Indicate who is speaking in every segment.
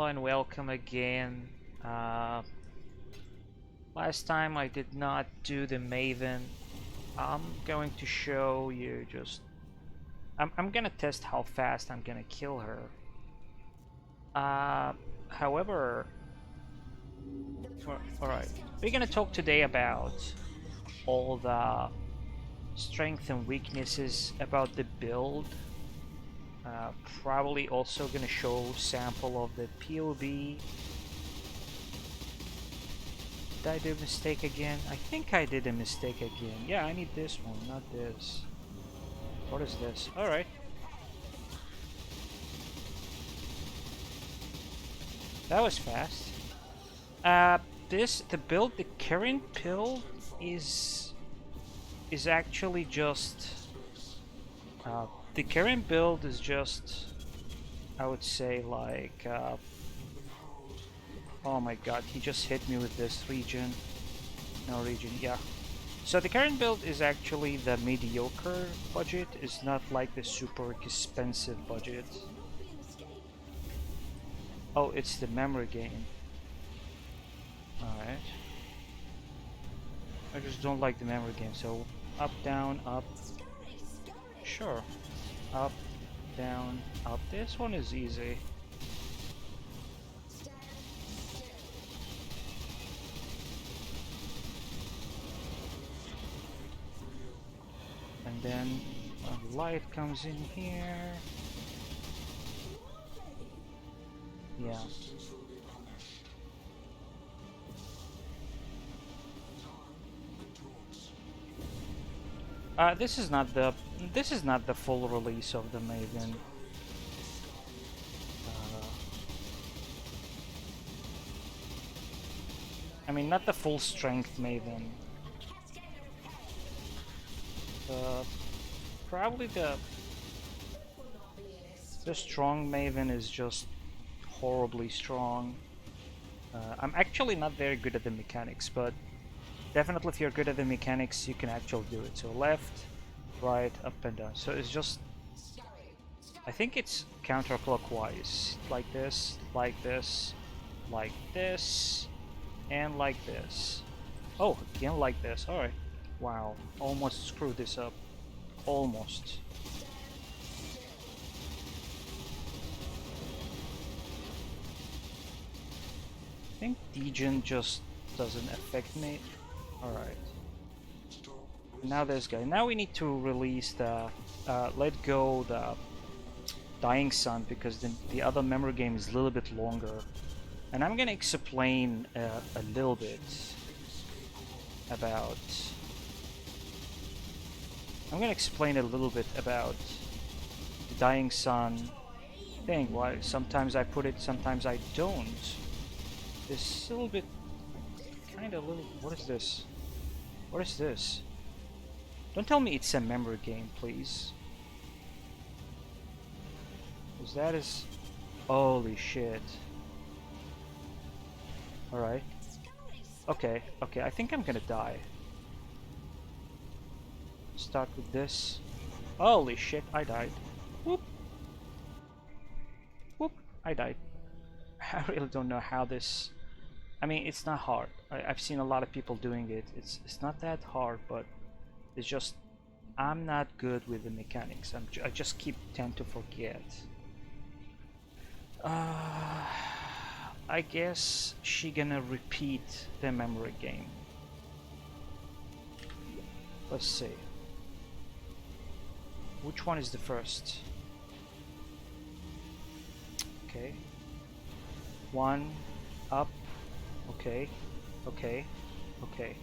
Speaker 1: Hello and welcome again. Last time I did not do the maven. I'm going to show you just... I'm gonna test how fast I'm gonna kill her. However... Alright, we're gonna talk today about all the strengths and weaknesses about the build. Probably also gonna show sample of the POE. Did I do a mistake again? I think I did a mistake again. Yeah, I need this one, not this. What is this? Alright. That was fast. The current build is actually just... the current build is just, I would say, like... oh my god, he just hit me with this regen. No regen, yeah. So the current build is actually the mediocre budget. It's not like the super expensive budget. Oh, it's the memory game. Alright. I just don't like the memory game, so up, down, up. Sure. Up, down, up. This one is easy. And then light comes in here. Yeah. This is not the full release of the Maven. I mean, not the full strength Maven. Probably the strong Maven is just horribly strong. I'm actually not very good at the mechanics, but definitely if you're good at the mechanics, you can actually do it. So left, right, up and down. So it's just... I think it's counterclockwise. Like this, like this, like this, and like this. Oh, again like this. Alright. Wow. Almost screwed this up. Almost. I think degen just doesn't affect me. Alright. Now this guy. Now we need to release the... let go the Dying Sun, because the other memory game is a little bit longer. And I'm gonna explain a little bit about... I'm gonna explain a little bit about the Dying Sun thing. Why sometimes I put it, sometimes I don't. This a little bit... kind of little... What is this? What is this? Don't tell me it's a memory game, please. Because that is... Holy shit. Alright. Okay, okay, I think I'm gonna die. Start with this. Holy shit, I died. Whoop. Whoop, I died. I really don't know how this... I mean, it's not hard. I've seen a lot of people doing it. It's not that hard, but it's just... I'm not good with the mechanics. I just tend to forget. I guess she gonna repeat the memory game. Let's see. Which one is the first? Okay. One, up. Okay. Okay. Okay.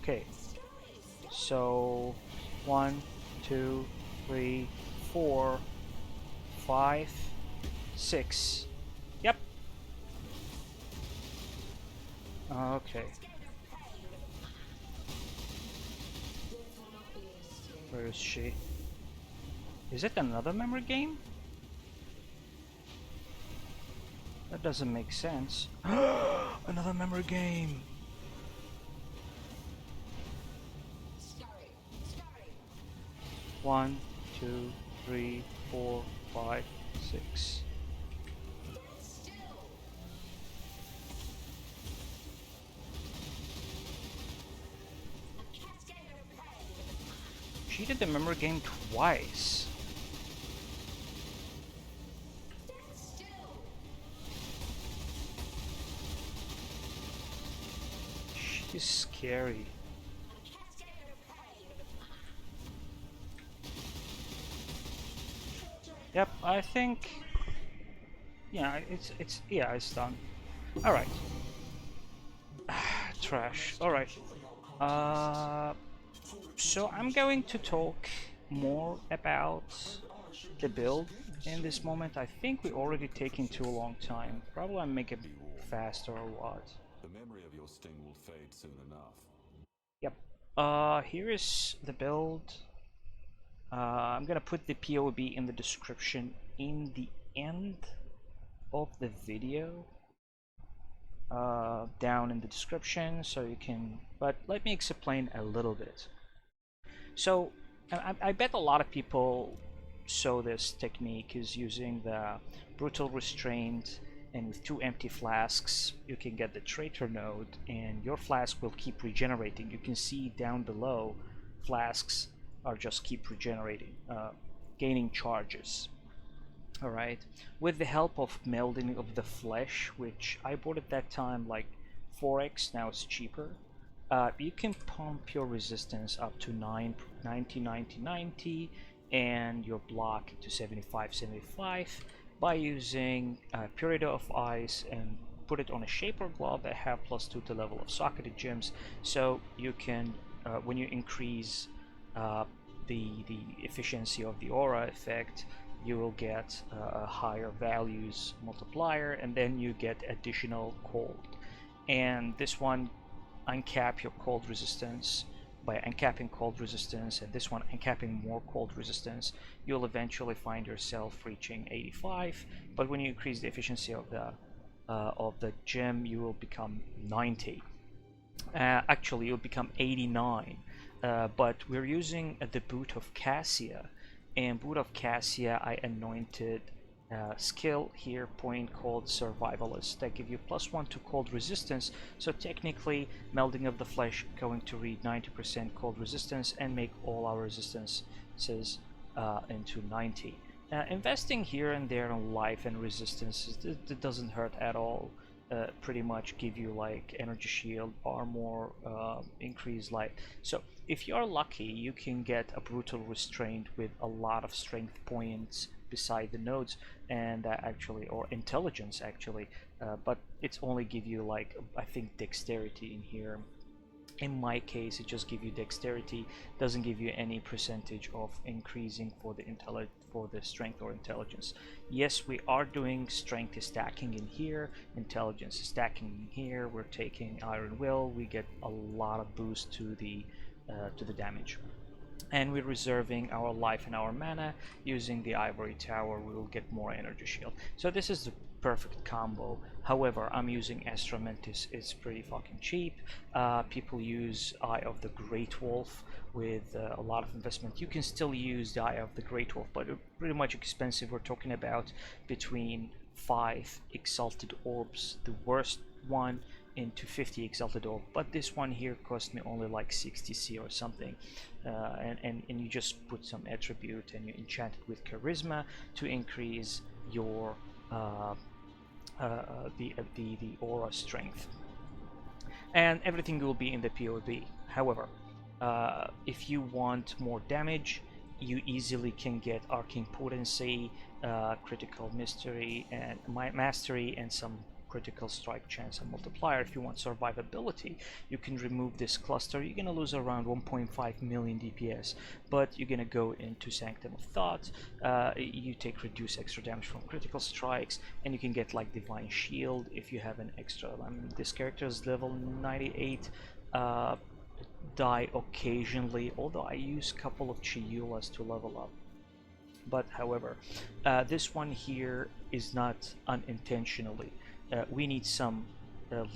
Speaker 1: Okay. So 1, 2, 3, 4, 5, 6. Yep. Okay. Where is she? Is it another memory game? That doesn't make sense. Another memory game! 1, 2, 3, 4, 5, 6. cheated the memory game twice. She's scary. Yep, I think. Yeah, it's done. All right. Trash. All right. So I'm going to talk more about the build in this moment. I think we're already taking too long time. Probably I'll make it faster or what.
Speaker 2: The memory of your sting will fade soon enough.
Speaker 1: Yep. Here is the build. I'm gonna put the POE in the description in the end of the video. Down in the description so you can, but let me explain a little bit. So I bet a lot of people saw this technique is using the brutal restraint, and with 2 empty flasks you can get the traitor node and your flask will keep regenerating. You can see down below flasks are just keep regenerating, gaining charges. Alright, with the help of melding of the flesh, which I bought at that time like 4x, now it's cheaper, you can pump your resistance up to 90, 90, 90, and your block to 75, 75 by using Purity of Ice and put it on a Shaper Glove that have +2 to level of socketed gems, so you can, when you increase the efficiency of the aura effect, you will get higher values multiplier, and then you get additional cold. And this one uncap your cold resistance. By uncapping cold resistance, and this one uncapping more cold resistance, you'll eventually find yourself reaching 85. But when you increase the efficiency of the gem, you will become 90. Actually, you'll become 89. But we're using the Boot of Cassia, and Boot of Cassia I anointed skill here point called Survivalist that give you +1 to cold resistance. So technically melding of the flesh going to read 90% cold resistance and make all our resistances into 90. Investing here and there on life and resistance, it doesn't hurt at all. Pretty much give you like energy shield, armor, increase life. So if you are lucky, you can get a brutal restraint with a lot of strength points beside the nodes, and actually, or intelligence actually, but it's only give you like, I think, dexterity in here. In my case, it just gives you dexterity, doesn't give you any percentage of increasing for the strength or intelligence. Yes, we are doing strength stacking in here, intelligence stacking in here. We're taking Iron Will, we get a lot of boost to the damage. And we're reserving our life and our mana. Using the Ivory Tower, we will get more energy shield. So this is the perfect combo. However, I'm using Astra Mentis. It's pretty fucking cheap. People use Eye of the Great Wolf with a lot of investment. You can still use the Eye of the Great Wolf, but pretty much expensive. We're talking about between 5 Exalted Orbs, the worst one, into 50 Exalted Orb, but this one here cost me only like 60 C or something, and you just put some attribute and you enchant it with Charisma to increase your the aura strength, and everything will be in the POB. However, if you want more damage, you easily can get Arcane Potency, Critical Mystery, and Mastery, and some critical strike chance and multiplier. If you want survivability, you can remove this cluster. You're gonna lose around 1.5 million DPS, but you're gonna go into Sanctum of Thought. You take reduce extra damage from critical strikes, and you can get like Divine Shield if you have an extra. This character is level 98. Die occasionally, although I use a couple of Chiulas to level up. But however, this one here is not unintentionally. We need some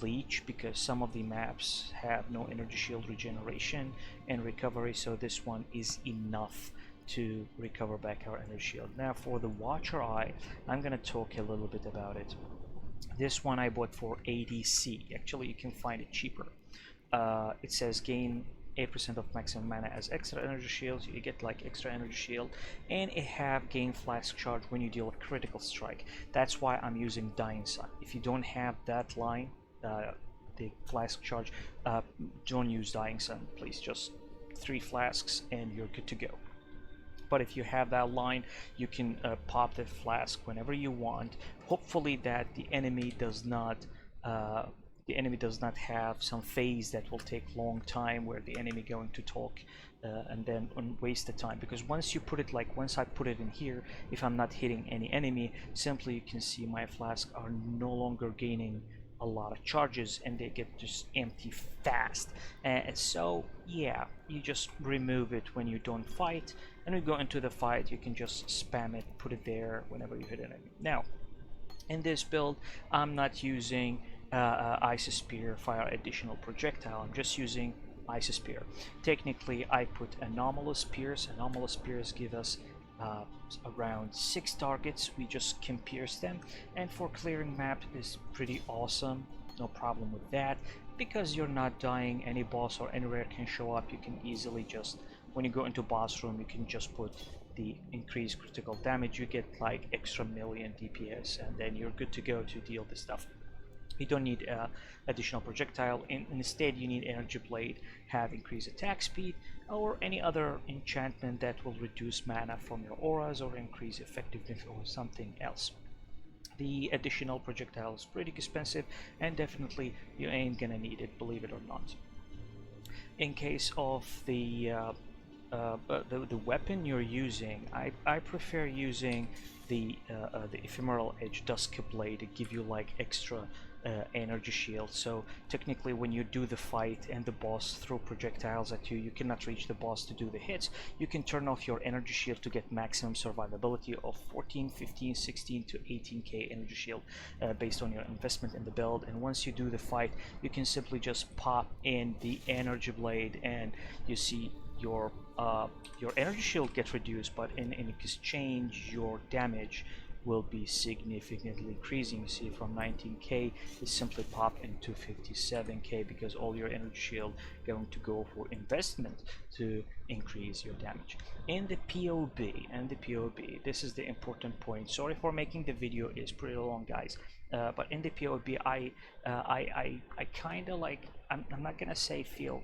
Speaker 1: leech because some of the maps have no energy shield regeneration and recovery, so this one is enough to recover back our energy shield. Now for the Watcher Eye, I'm gonna talk a little bit about it. This one I bought for 80 C. Actually, you can find it cheaper. It says gain 8% of maximum mana as extra energy shields. You get like extra energy shield, and it have gain flask charge when you deal a critical strike. That's why I'm using Dying Sun. If you don't have that line, the flask charge, don't use Dying Sun, please. Just 3 flasks and you're good to go. But if you have that line, you can pop the flask whenever you want. Hopefully that the enemy does not have some phase that will take long time, where the enemy going to talk and then waste the time. Because once you put it, like once I put it in here, if I'm not hitting any enemy, simply you can see my flasks are no longer gaining a lot of charges, and they get just empty fast. And so yeah, you just remove it when you don't fight, and we go into the fight, you can just spam it, put it there whenever you hit an enemy. Now in this build, I'm not using Ice Spear, fire additional projectile. I'm just using Ice Spear. Technically I put anomalous spears. Anomalous spears give us around 6 targets. We just can pierce them, and for clearing map is pretty awesome, no problem with that, because you're not dying. Any boss or anywhere can show up. You can easily just, when you go into boss room, you can just put the increased critical damage. You get like extra million DPS, and then you're good to go to deal this stuff. You don't need additional projectile. Instead you need energy blade, have increased attack speed, or any other enchantment that will reduce mana from your auras or increase effectiveness or something else. The additional projectile is pretty expensive, and definitely you ain't gonna need it, believe it or not. In case of the weapon you're using, I prefer using the ephemeral edge dusk blade to give you like extra energy shield. So technically when you do the fight and the boss throw projectiles at you, you cannot reach the boss to do the hits, you can turn off your energy shield to get maximum survivability of 14, 15, 16 to 18k energy shield based on your investment in the build. And once you do the fight, you can simply just pop in the energy blade, and you see your energy shield gets reduced, but in exchange your damage will be significantly increasing. You see, from 19k is simply pop into 57k, because all your energy shield going to go for investment to increase your damage. In the POB, this is the important point. Sorry for making the video is pretty long, guys, but in the POB I kind of like, I'm not gonna say feel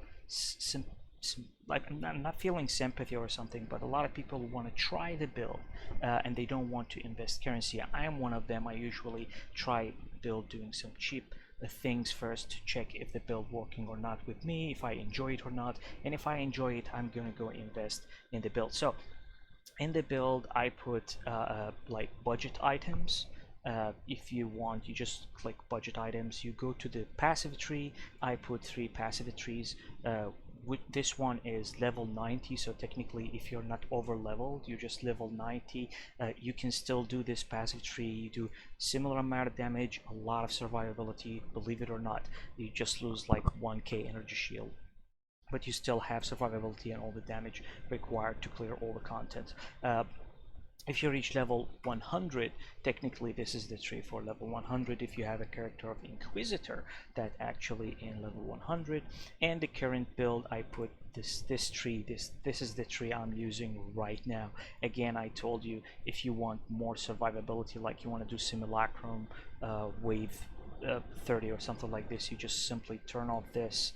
Speaker 1: like I'm not feeling sympathy or something, but a lot of people want to try the build and they don't want to invest currency. I am one of them. I usually try build doing some cheap things first to check if the build working or not with me, if I enjoy it or not, and if I enjoy it, I'm gonna go invest in the build. So in the build I put like budget items. If you want, you just click budget items, you go to the passive tree. I put 3 passive trees. This one is level 90, so technically if you're not over leveled, you just level 90, you can still do this passive tree. You do similar amount of damage, a lot of survivability, believe it or not. You just lose like 1k energy shield, but you still have survivability and all the damage required to clear all the content. If you reach level 100, technically this is the tree for level 100 if you have a character of Inquisitor that actually in level 100. And the current build, I put this tree, this is the tree I'm using right now. Again, I told you, if you want more survivability, like you want to do Simulacrum wave 30 or something like this, you just simply turn off this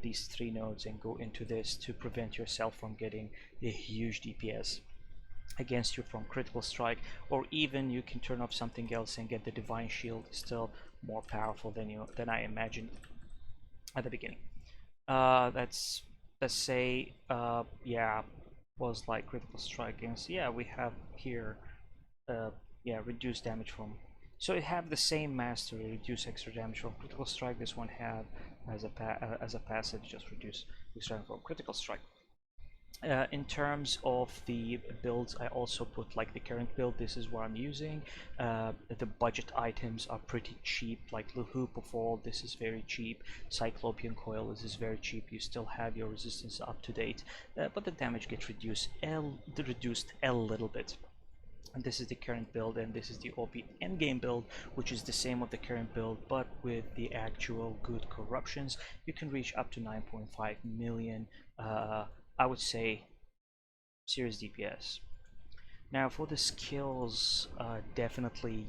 Speaker 1: these 3 nodes and go into this to prevent yourself from getting a huge DPS against you from critical strike. Or even you can turn off something else and get the divine shield, still more powerful than I imagined at the beginning. Let's say yeah, was like critical strike against, yeah, we have here yeah, reduced damage from, so it have the same mastery, reduce extra damage from critical strike. This one have as a passive, just reduce extra damage from critical strike. In terms of the builds, I also put like the current build, this is what I'm using. The budget items are pretty cheap, like Hoop of All, this is very cheap. Cyclopean Coil, this is very cheap. You still have your resistance up to date, but the damage gets reduced a little bit. And this is the current build, and this is the OP endgame build, which is the same with the current build, but with the actual good corruptions. You can reach up to 9.5 million, I would say, serious DPS. Now for the skills, definitely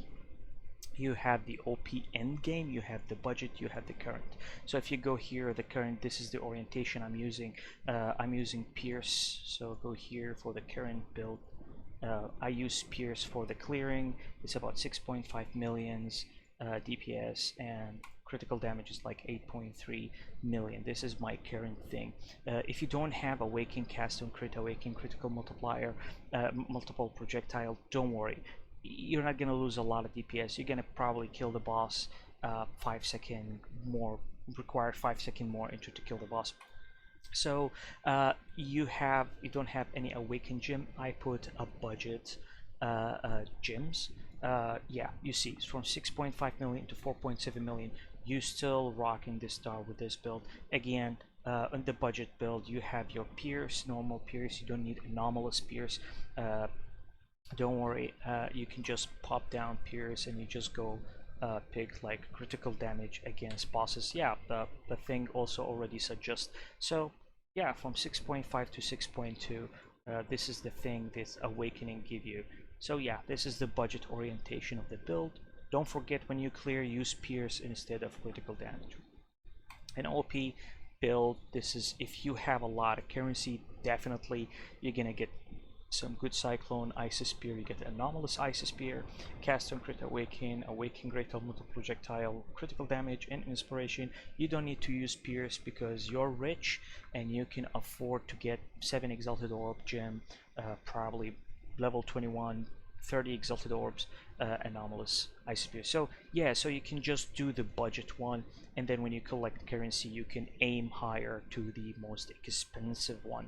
Speaker 1: you have the OP endgame, you have the budget, you have the current. So if you go here, the current, this is the orientation I'm using. I'm using Pierce, so go here for the current build. I use Pierce for the clearing. It's about 6.5 millions DPS, and critical damage is like 8.3 million. This is my current thing. If you don't have Awaken, Cast on Crit, Awaken, Critical Multiplier, multiple projectile, don't worry. You're not gonna lose a lot of DPS. You're gonna probably kill the boss 5 second more, required 5 second more into to kill the boss. So you don't have any awakened gem. I put a budget gems. Yeah, you see it's from 6.5 million to 4.7 million. You still rocking this star with this build. Again, on the budget build, you have your Pierce, normal Pierce. You don't need anomalous Pierce. Don't worry, you can just pop down Pierce and you just go pick like critical damage against bosses. Yeah, the thing also already suggests. So yeah, from 6.5 to 6.2, this is the thing this awakening give you. So yeah, this is the budget orientation of the build. Don't forget, when you clear, use Pierce instead of critical damage. An OP build, this is if you have a lot of currency, definitely you're gonna get some good Cyclone, Ice Spear. You get Anomalous Ice Spear, Cast on Crit, Awaken, Awaken Great Elemental Projectile, critical damage, and Inspiration. You don't need to use Pierce because you're rich and you can afford to get 7 Exalted Orb Gem, probably level 21, 30 Exalted Orbs, Anomalous Ice Spear. So yeah, so you can just do the budget one, and then when you collect currency, you can aim higher to the most expensive one.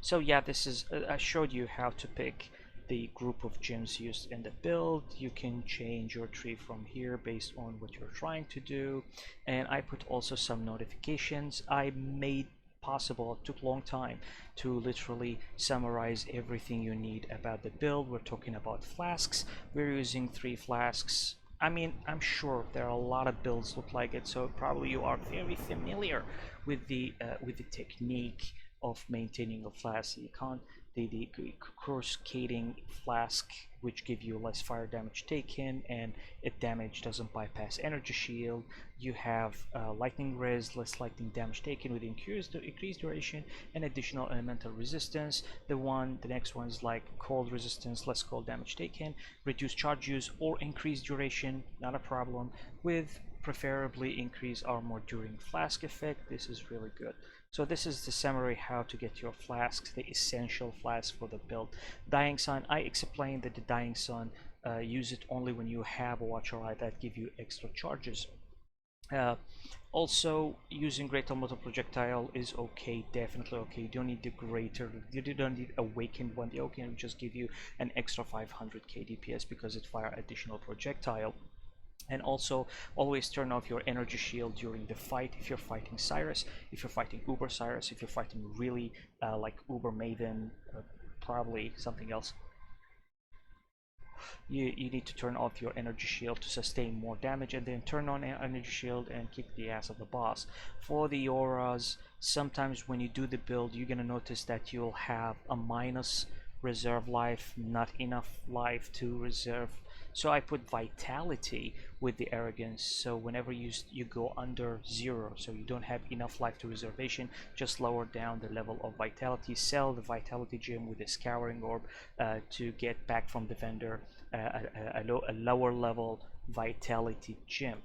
Speaker 1: So yeah, this is I showed you how to pick the group of gems used in the build. You can change your tree from here based on what you're trying to do, and I put also some notifications. I made possible, it took a long time to literally summarize everything you need about the build. We're talking about flasks. We're using 3 flasks. I mean, I'm sure there are a lot of builds look like it, so probably you are very familiar with the technique of maintaining a flask. You can't the cascading flask, which give you less fire damage taken, and it damage doesn't bypass energy shield. You have lightning res, less lightning damage taken with increased duration and additional elemental resistance. The next one is like cold resistance, less cold damage taken, reduce charge use or increase duration, not a problem, with preferably increase armor during flask effect. This is really good. So this is the summary how to get your flasks, the essential flask for the build. Dying Sun, I explained that the Dying Sun, use it only when you have a Watcher Eye that give you extra charges. Also, using Great Elemental Projectile is okay, definitely okay. You don't need the greater, you don't need Awakened one. The Awakened will just give you an extra 500k DPS because it fire additional projectile. And also always turn off your energy shield during the fight if you're fighting Cyrus, if you're fighting Uber Cyrus, if you're fighting really like Uber Maven, probably something else. You need to turn off your energy shield to sustain more damage, and then turn on energy shield and kick the ass of the boss. For the auras, sometimes when you do the build, you're gonna notice that you'll have a minus reserve life, not enough life to reserve. So I put vitality with the arrogance, so whenever you go under 0, so you don't have enough life to reservation, just lower down the level of vitality. Sell the vitality gem with the scouring orb to get back from the vendor a lower level vitality gem.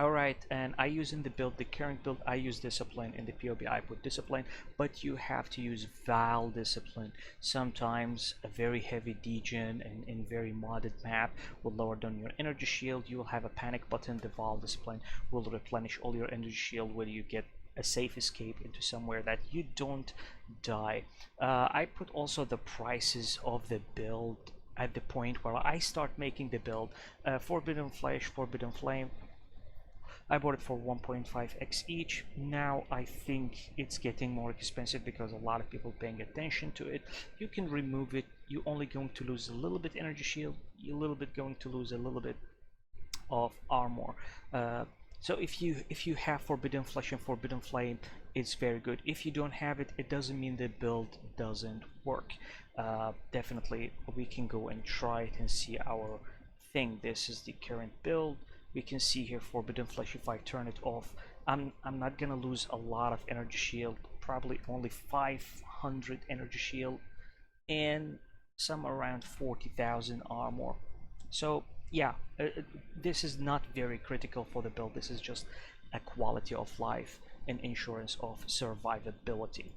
Speaker 1: Alright, and I use in the build, the current build, I use discipline. In the POB I put discipline, but you have to use Val discipline. Sometimes a very heavy degen and in very modded map will lower down your energy shield. You will have a panic button. The Val discipline will replenish all your energy shield where you get a safe escape into somewhere that you don't die. I put also the prices of the build at the point where I start making the build. Forbidden Flesh, Forbidden Flame, I bought it for 1.5x each. Now I think it's getting more expensive because a lot of people paying attention to it. You can remove it. You're only going to lose a little bit energy shield. You're a little bit going to lose a little bit of armor. So if you have Forbidden Flesh and Forbidden Flame, it's very good. If you don't have it, it doesn't mean the build doesn't work. Definitely, we can go and try it and see our thing. This is the current build. We can see here Forbidden Flesh. If I turn it off, I'm not gonna lose a lot of energy shield. Probably only 500 energy shield and some around 40,000 armor. So yeah, this is not very critical for the build. This is just a quality of life and insurance of survivability.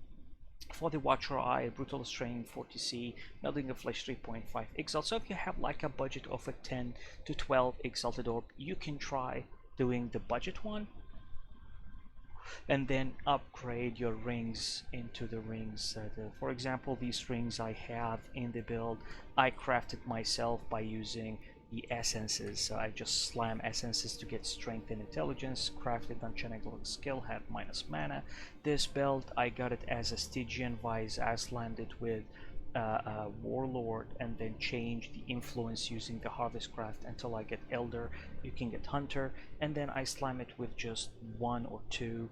Speaker 1: For the Watcher Eye, Brutal Strain 40C, Melting of Flesh 3.5 Exalt. So if you have like a budget of a 10 to 12 Exalted Orb, you can try doing the budget one and then upgrade your rings into the rings. For example, these rings I have in the build, I crafted myself by using the essences. So I just slam essences to get strength and intelligence, crafted on Channel skill, have minus mana. This build, I got it as a Stygian Vice. I slammed it with Warlord and then change the influence using the Harvest Craft until I get Elder. You can get Hunter, and then I slam it with just one or two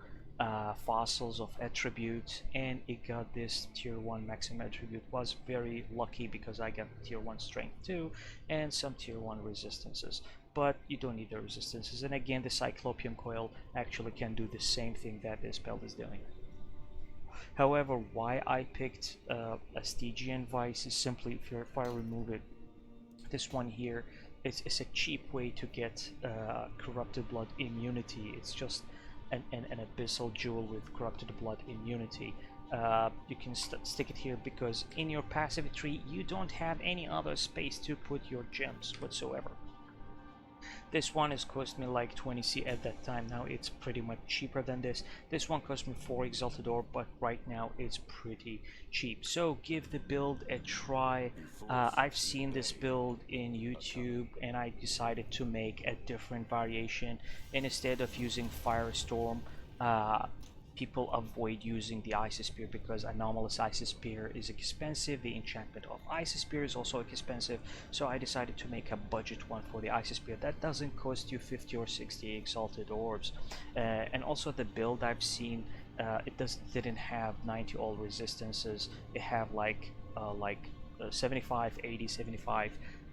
Speaker 1: fossils of attribute, and it got this tier 1 maximum attribute. Was very lucky because I got tier 1 strength too and some tier 1 resistances, but you don't need the resistances. And again, the Cyclopean Coil actually can do the same thing that this build is doing. However, why I picked a Stygian Vice is simply if I remove it, this one here, it's a cheap way to get Corrupted Blood immunity. It's just an abyssal jewel with Corrupted Blood immunity. You can stick it here because in your passive tree you don't have any other space to put your gems whatsoever. This one has cost me like 20c at that time. Now it's pretty much cheaper than this. This one cost me 4 Exalted Orb, but right now it's pretty cheap. So give the build a try. I've seen this build in YouTube and I decided to make a different variation. And instead of using Firestorm, people avoid using the Ice Spear because Anomalous Ice Spear is expensive. The enchantment of Ice Spear is also expensive, so I decided to make a budget one for the Ice Spear that doesn't cost you 50 or 60 Exalted Orbs. And also the build I've seen, it didn't have 90 all resistances. It have like 75, 80, 75,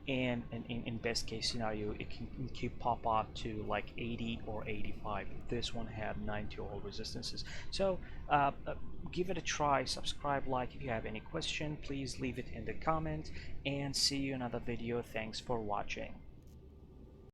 Speaker 1: and in best case scenario it can pop out to like 80 or 85. This one had 90 all resistances. So give it a try, subscribe, like. If you have any question, please leave it in the comment, and see you in another video. Thanks for watching.